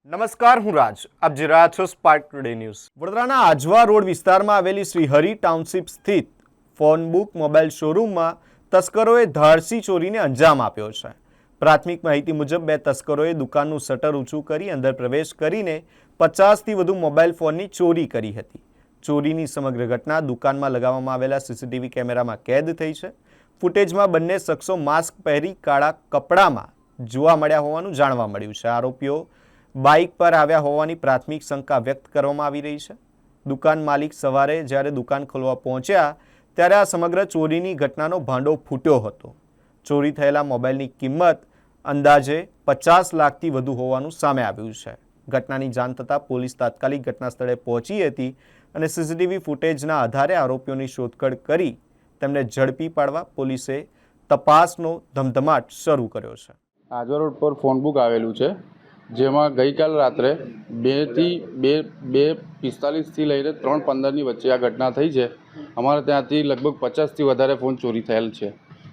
નમસ્કાર, હું રાજ. આપ જોઈ રહ્યા છો સ્પાર્ક ટુડે ન્યૂઝ. વડોદરાના આજવા રોડ વિસ્તારમાં આવેલી શ્રીહરિ ટાઉનશીપ સ્થિત ફોન બુક મોબાઈલ શોરૂમમાં તસ્કરોએ ધાડસી ચોરીને અંજામ આપ્યો છે. પ્રાથમિક માહિતી મુજબ બે તસ્કરોએ દુકાનનું શટર ઊંચું કરી અંદર પ્રવેશ કરીને 50થી વધુ મોબાઈલ ફોનની ચોરી કરી હતી. ચોરીની સમગ્ર ઘટના દુકાનમાં લગાવવામાં આવેલા સીસીટીવી કેમેરામાં કેદ થઈ છે. ફૂટેજમાં બંને શખ્સો માસ્ક પહેરી કાળા કપડામાં જોવા મળ્યા હોવાનું જાણવા મળ્યું છે. આરોપીઓ બાઇક પર આવ્યા હોવાની પ્રાથમિક શંકા વ્યક્ત કરવામાં આવી રહી છે. દુકાન માલિક સવારે જ્યારે દુકાન ખોલવા પહોંચ્યા ત્યારે આ સમગ્ર ચોરીની ઘટનાનો ભાંડો ફૂટ્યો હતો. ચોરી થયેલા મોબાઈલની કિંમત અંદાજે 50 લાખથી વધુ હોવાનું સામે આવ્યું છે. ઘટનાની જાણ થતાં પોલીસ તાત્કાલિક ઘટના સ્થળે પહોંચી હતી અને સીસીટીવી ફૂટેજના આધારે આરોપીઓની શોધખોળ કરી તેમને ઝડપી પાડવા પોલીસે તપાસનો ધમધમાટ શરૂ કર્યો છે. આજવા રોડ પર ફોન બુક આવેલું છે, જેમાં ગઈકાલ રાત્રે 2:45 લઈને 3:15ની વચ્ચે આ ઘટના થઈ છે. અમારે ત્યાંથી લગભગ 50થી વધારે ફોન ચોરી થયેલ છે,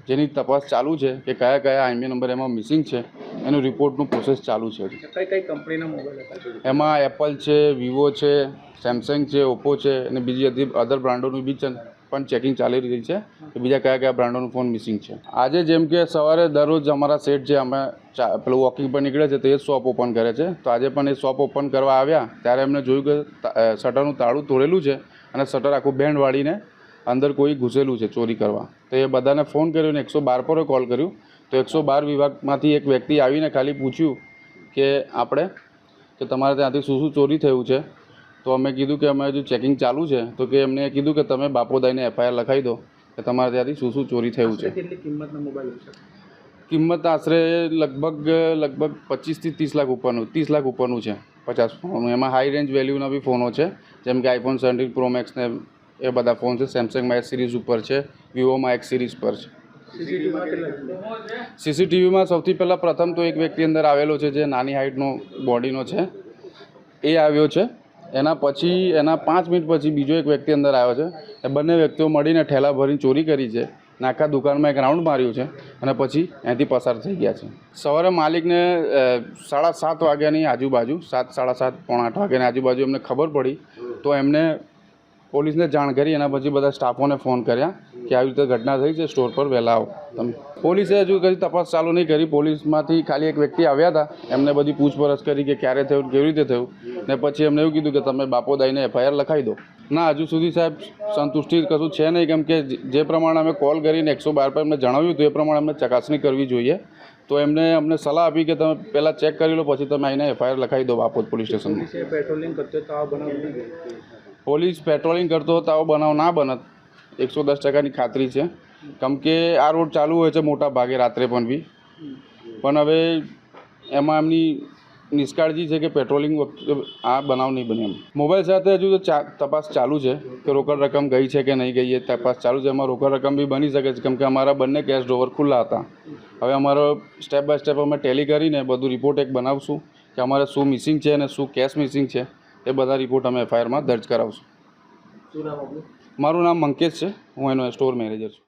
જેની તપાસ ચાલુ છે કે કયા કયા આઈએમઈ નંબર એમાં મિસિંગ છે, એનું રિપોર્ટનું પ્રોસેસ ચાલુ છે. કઈ કંપનીના મોબાઈલ હતા? એમાં એપલ છે, વિવો છે, સેમસંગ છે, ઓપ્પો છે અને બીજી અધર બ્રાન્ડોનું બી પણ ચેકિંગ ચાલી રહી છે કે બીજા કયા કયા બ્રાન્ડોનું ફોન મિસિંગ છે. આજે જેમ કે સવારે દરરોજ અમારા સેટ જે અમે પેલું વોકિંગ પર નીકળે છે તો એ શોપ ઓપન કરે છે, તો આજે પણ એ શોપ ઓપન કરવા આવ્યા ત્યારે એમને જોયું કે શટરનું તાળું તોડેલું છે અને શટર આખું બેન્ડ વાળીને અંદર કોઈ ઘૂસેલું છે ચોરી કરવા. તો એ બધાને ફોન કર્યો ને 112 પર કોલ કર્યું, તો 112 વિભાગમાંથી એક વ્યક્તિ આવીને ખાલી પૂછ્યું કે તમારે ત્યાંથી શું ચોરી થયું છે. તો અમે કીધું કે અમે હજુ ચેકિંગ ચાલુ છે, તો કે એમને કીધું કે તમે બાપોદાઈને FIR લખાવી દો કે તમારે ત્યાંથી શું ચોરી થયું છે. કેટલી કિંમતનો મોબાઈલ છે? કિંમત આશરે લગભગ 25થી 30 લાખ ઉપરનું, 30 લાખ ઉપરનું છે. 50 ફોનનું. એમાં હાઈ રેન્જ વેલ્યુના બી ફોનો છે, જેમ કે iPhone 17 Pro Max ને એ બધા ફોન છે. સેમસંગમાં S સિરીઝ ઉપર છે, વિવોમાં X સિરીઝ પર છે. સીસીટીવીમાં સૌથી પહેલાં પ્રથમ તો એક વ્યક્તિ અંદર આવેલો છે જે નાની હાઇટનો બોડીનો છે, એ આવ્યો છે. એના પછી એના 5 મિનિટ પછી બીજો એક વ્યક્તિ અંદર આવ્યો છે. એ બંને વ્યક્તિઓ મળીને ઠેલા ભરીને ચોરી કરી છે, આખા દુકાનમાં એક રાઉન્ડ માર્યું છે અને પછી અહીંથી પસાર થઈ ગયા છે. સવારે માલિકને 7:30 વાગ્યાની આજુબાજુ, 7, 7:30, પોણા 8 વાગ્યાની આજુબાજુ એમને ખબર પડી, તો એમને પોલીસને જાણ કરી. એના પછી બધા સ્ટાફોને ફોન કર્યા કે આવી રીતે ઘટના થઈ છે, સ્ટોર પર વહેલા આવો તમે. પોલીસે હજુ કઈ તપાસ ચાલુ નહીં કરી. પોલીસમાંથી ખાલી એક વ્યક્તિ આવ્યા હતા, એમને બધી પૂછપરછ કરી કે ક્યારે થયું, કેવી રીતે થયું, ને પછી એમને એવું કીધું કે તમે બાપોદાઈને FIR લખાવી દો. ના, હજુ સુધી સાહેબ સંતુષ્ટિ કશું છે નહીં, કેમ કે જે પ્રમાણે અમે કોલ કરીને 112 પર એમને જણાવ્યું હતું એ પ્રમાણે અમને ચકાસણી કરવી જોઈએ. તો એમને અમને સલાહ આપી કે તમે પહેલાં ચેક કરી લો, પછી તમે આવીને FIR લખાવી દો બાપોદ પોલીસ સ્ટેશનમાં. પોલીસ પેટ્રોલિંગ કરતો હતો આવો બનાવ ના બનત, 110%ની ખાતરી છે. કેમ કે આ રોડ ચાલુ હોય છે મોટા ભાગે રાત્રે પણ હવે એમાં એમની નિષ્કાળજી છે કે પેટ્રોલિંગ વખતે આ બનાવ નહીં બને. મોબાઈલ સાથે હજુ તો તપાસ ચાલુ છે કે રોકડ રકમ ગઈ છે કે નહીં ગઈ, એ તપાસ ચાલુ છે. એમાં રોકડ રકમ બી બની શકે છે, કેમ કે અમારા બંને કેશ ડ્રોવર ખુલ્લા હતા. હવે અમારો સ્ટેપ બાય સ્ટેપ અમે ટેલી કરીને બધું રિપોર્ટ એક બનાવશું કે અમારે શું મિસિંગ છે અને શું કેશ મિસિંગ છે, એ બધા રિપોર્ટ અમે FIRમાં દર્જ કરાવશું. મારું નામ મંકેશ છે, હું એનો સ્ટોર મેનેજર છું.